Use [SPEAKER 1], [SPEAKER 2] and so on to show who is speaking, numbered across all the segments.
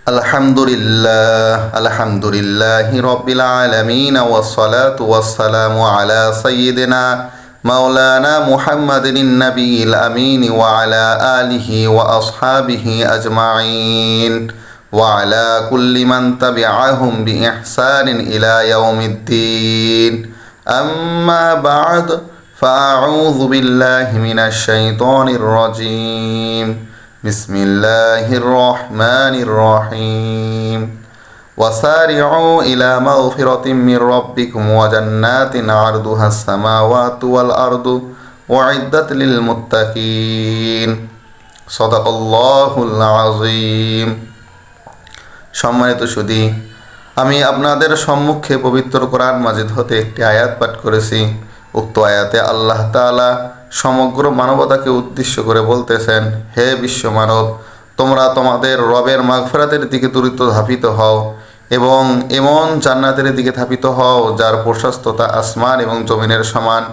[SPEAKER 1] আলহামদুলিল্লাহি রাব্বিল আলামিন ওয়াসসালাতু ওয়াসসালামু আলা সাইয়্যিদিনা মাওলানা মুহাম্মাদিন নাবিয়িল আমিন ওয়া আলা আলিহি ওয়া আসহাবিহি আজমাইন ওয়া আলা কুল্লি মান তাবিআহুম বিইহসানিন ইলা ইয়াউমিদ্দিন আম্মা বা'দ ফাআউযু বিল্লাহি মিনাশ শাইতানির রাজীম বিসমিল্লাহির রহমানির রহিম ওয়াসারিউ ইলা মাগফিরাতিম মির রাব্বিকুম ওয়া জান্নাতিন আরদুহাস সামাওয়াতু ওয়াল আরদু উইদ্দাত লিল মুত্তাকিন সাদাকাল্লাহুল আযীম। সম্মানিত সুধী, আমি আপনাদের সম্মুখে পবিত্র কোরআন মাজিদ হতে একটি আয়াত পাঠ করেছি। উক্ত আয়াতে আল্লাহ তাআলা সমগ্র মানবতাকে উদ্দেশ্য করে বলতেছেন, হে বিশ্ব মানব, তোমরা তোমাদের রবের মাগফিরাতের দিকে দ্রুত ধাবিত হও এবং এমন জান্নাতের দিকে ধাবিত হও যার প্রশস্ততা আসমান এবং জমিনের সমান,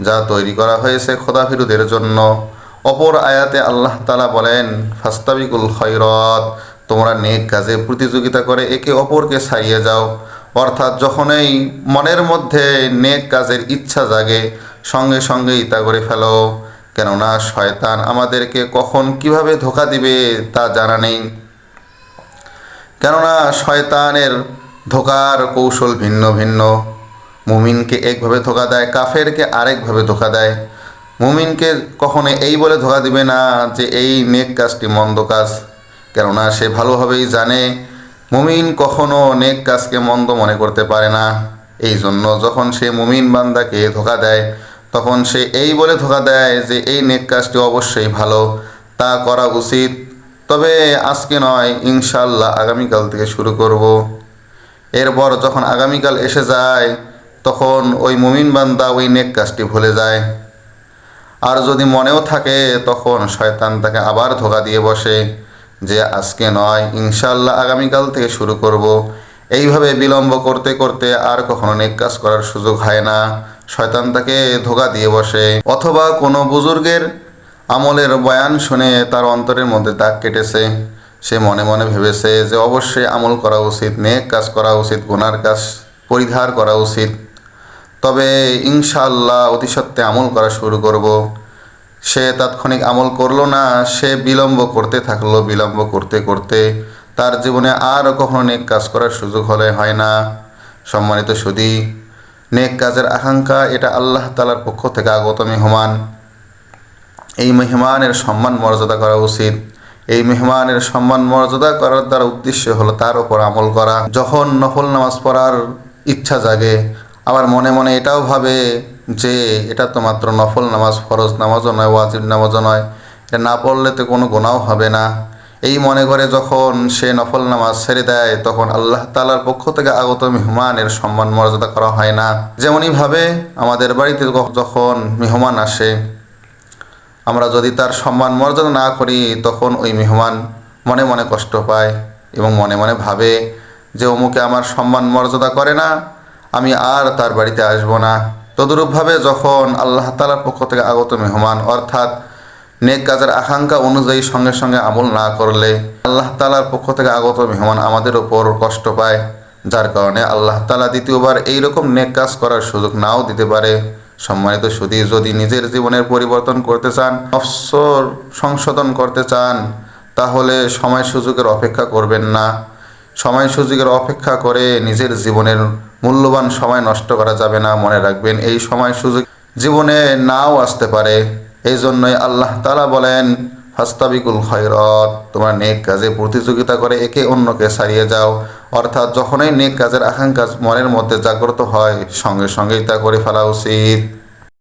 [SPEAKER 1] যা তৈরি করা হয়েছে খোদাভীরুদের জন্য। অপর আয়াতে আল্লাহ তাআলা বলেন, ফাস্তাবিকুল খৈরত, তোমরা নেক কাজে প্রতিযোগিতা করে একে অপরকে ছাড়িয়ে যাও। অর্থাৎ যখনই মনের মধ্যে নেক কাজের ইচ্ছা জাগে সঙ্গে সঙ্গেই তা করে ফেলো, কেননা শয়তান আমাদেরকে কখন কিভাবে ধোঁকা দিবে তা জানা নেই। কেননা শয়তানের ধোঁকার কৌশল ভিন্ন ভিন্ন। মুমিনকে একভাবে ধোঁকা দেয়, কাফেরকে আরেকভাবে ধোঁকা দেয়। মুমিনকে কখনো এই বলে ধোঁকা দিবে না যে এই নেক কাজটি মন্দ কাজ, কেননা সে ভালোভাবেই জানে মুমিন কখনো নেক কাজকে মন্দ মনে করতে পারে না। এই জন্য যখন সে মুমিন বান্দাকে ধোঁকা দেয় তখন সে এই বলে ধোঁকা দেয় যে এই নেক কাজটি অবশ্যই ভালো, তা করা উচিত, তবে আজকে নয়, ইনশাআল্লাহ আগামীকাল থেকে শুরু করব। এরপর যখন আগামীকাল এসে যায় তখন ওই মুমিন বান্দা ওই নেক কাজটি ভুলে যায়। আর যদি মনেও থাকে তখন শয়তান তাকে আবার ধোঁকা দিয়ে বসে যে আজকে নয়, ইনশাআল্লাহ আগামীকাল থেকে শুরু করব। এইভাবে বিলম্ব করতে করতে আর কখনো নেক কাজ করার সুযোগ হয় না। শয়তান তাকে ধোঁকা দিয়ে বসে। অথবা কোনো বুজুর্গের আমলের বয়ান শুনে তার অন্তরের মধ্যে দাগ কেটেছে, সে মনে মনে ভেবেছে যে অবশ্যই আমল করা উচিত, নেক কাজ করা উচিত, গুনার কাজ পরিহার করা উচিত, তবে ইনশাআল্লাহ অতি সত্ত্বে আমল করা শুরু করব। সে তাৎক্ষণিক আমল করলো না, সে বিলম্ব করতে থাকলো। বিলম্ব করতে করতে তার জীবনে আর কখনো নেক কাজ করার সুযোগ হয় না। সম্মানিত সুধী, নেক কাজের আকাঙ্ক্ষা এটা আল্লাহ তাআলার পক্ষ থেকে আগত মেহমান। এই মেহমানের সম্মান মর্যাদা করা উচিত। এই মেহমানের সম্মান মর্যাদা করার দ্বারা উদ্দেশ্য হলো তার উপর আমল করা। যখন নফল নামাজ পড়ার ইচ্ছা জাগে, আবার মনে মনে এটাও ভাবে যে এটা তো মাত্র নফল নামাজ, ফরজ নামাজও নয়, ওয়াজিব নামাজও নয়, এটা না পড়লে তো কোনো গুনাহ হবে না, এই মনে করে যখন সে নফল নামাজ ছেড়ে দেয় তখন আল্লাহ তাআলার পক্ষ থেকে আগত মেহমানের সম্মান মর্যাদা করা হয় না। যেমনইভাবে আমাদের বাড়িতে যখন মেহমান আসে, আমরা যদি তার সম্মান মর্যাদা না করি তখন ওই মেহমান মনে মনে কষ্ট পায় এবং মনে মনে ভাবে যে অমুকে আমার সম্মান মর্যাদা করে না, আমি আর তার বাড়িতে আসবো না। তদরূপভাবে যখন আল্লাহ তাআলার পক্ষ থেকে আগত মেহমান অর্থাৎ নেক কাজের আকাঙ্ক্ষা অনুযায়ী সঙ্গে সঙ্গে আমল না করলে আল্লাহ তাআলার পক্ষ থেকে আগত মেহমান আমাদের ওপর কষ্ট পায়, যার কারণে আল্লাহ তাআলা দ্বিতীয়বার এইরকম নেক কাজ করার সুযোগ নাও দিতে পারে। সম্মানিত সুধী, যদি নিজের জীবনের পরিবর্তন করতে চান, নফসর সংশোধন করতে চান, তাহলে সময় সুযোগের অপেক্ষা করবেন না। সময় সুযোগের অপেক্ষা করে নিজের জীবনের মূল্যবান সময় নষ্ট করা যাবে না। মনে রাখবেন, এই সময় সুযোগ জীবনে নাও আসতে পারে। এই জন্যই আল্লাহ তাআলা বলেন, ফাস্তাবিকুল খৈরত, তোমরা নেক কাজে প্রতিযোগিতা করে একে অন্যকে ছাড়িয়ে যাও। অর্থাৎ যখনই নেক কাজের আকাঙ্ক্ষা মনের মধ্যে জাগ্রত হয় সঙ্গে সঙ্গেই তা করে ফেলা উচিত।